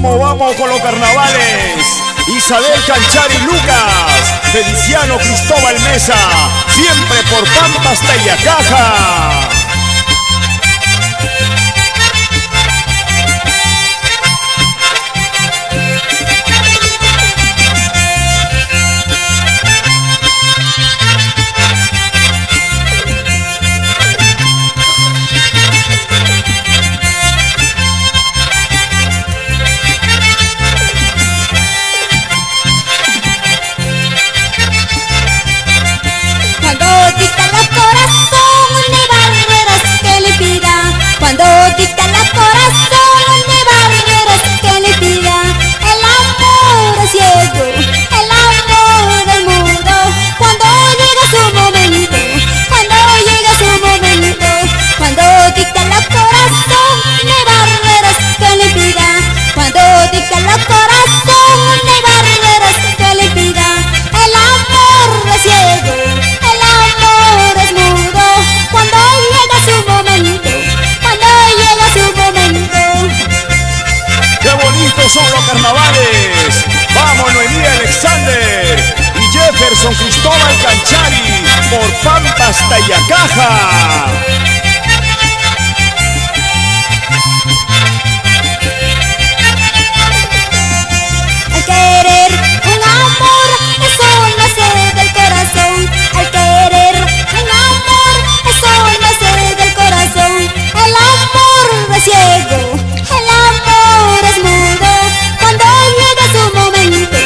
Vamos, vamos con los carnavales. Isabel Canchari Lucas, Feliciano Cristóbal Mesa, siempre por Pampas Tayacaja. Cuando dicta el corazón, no hay barreras que le pida. El amor es ciego, el amor es mudo. Cuando llega su momento, cuando llega su momento. Cuando dicta el corazón, no hay barreras que le pida. Cuando dicta el corazón, no hay barreras que le pida. El amor es ciego, el amor es mudo. Cuando llega su momento, ¡qué bonitos son los carnavales! ¡Vamos, Noemí Alexander y Jefferson Cristóbal Canchari por Pampas Tayacaja! Al querer un amor, eso nace del corazón. Al querer un amor, eso nace del corazón. El amor es ciego, el amor es mudo. Cuando llega su momento,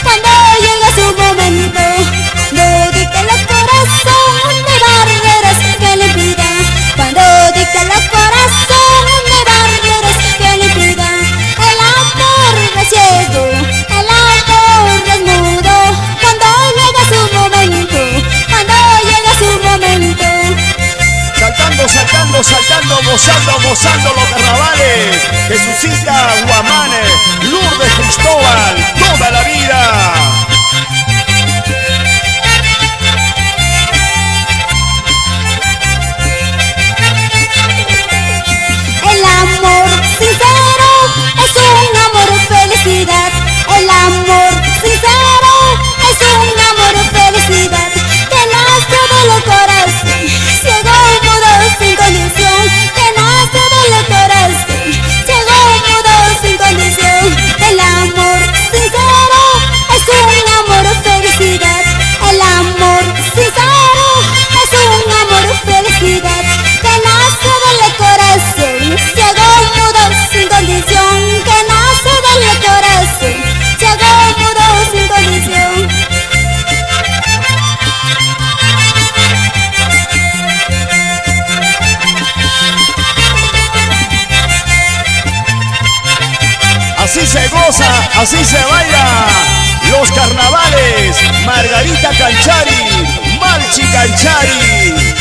cuando llega su momento. No dicta el corazón, no hay barreras que le pida. Cuando dicta el corazón, no hay barreras que le pida. El amor es ciego, el amor es mudo. Cuando llega su momento, cuando llega su momento. Saltando, saltando, saltando, gozando, gozando los carnavales. Jesucita Guamane, Lourdes Cristóbal, toda la vida. El amor sincero es un amor felicidad. El amor sincero es un amor felicidad. Que nace del corazón, ciego, mudo, sin condición. Que nace del corazón, ciego, mudo, sin condición. El amor sincero es un amor felicidad. El amor sincero es un amor felicidad. Que nace del corazón, ciego, mudo, sin condición. Que nace del corazón, ciego, mudo, sin condición. Así se goza, así se baila. Los carnavales, Margarita Canchari, Marchi Canchari.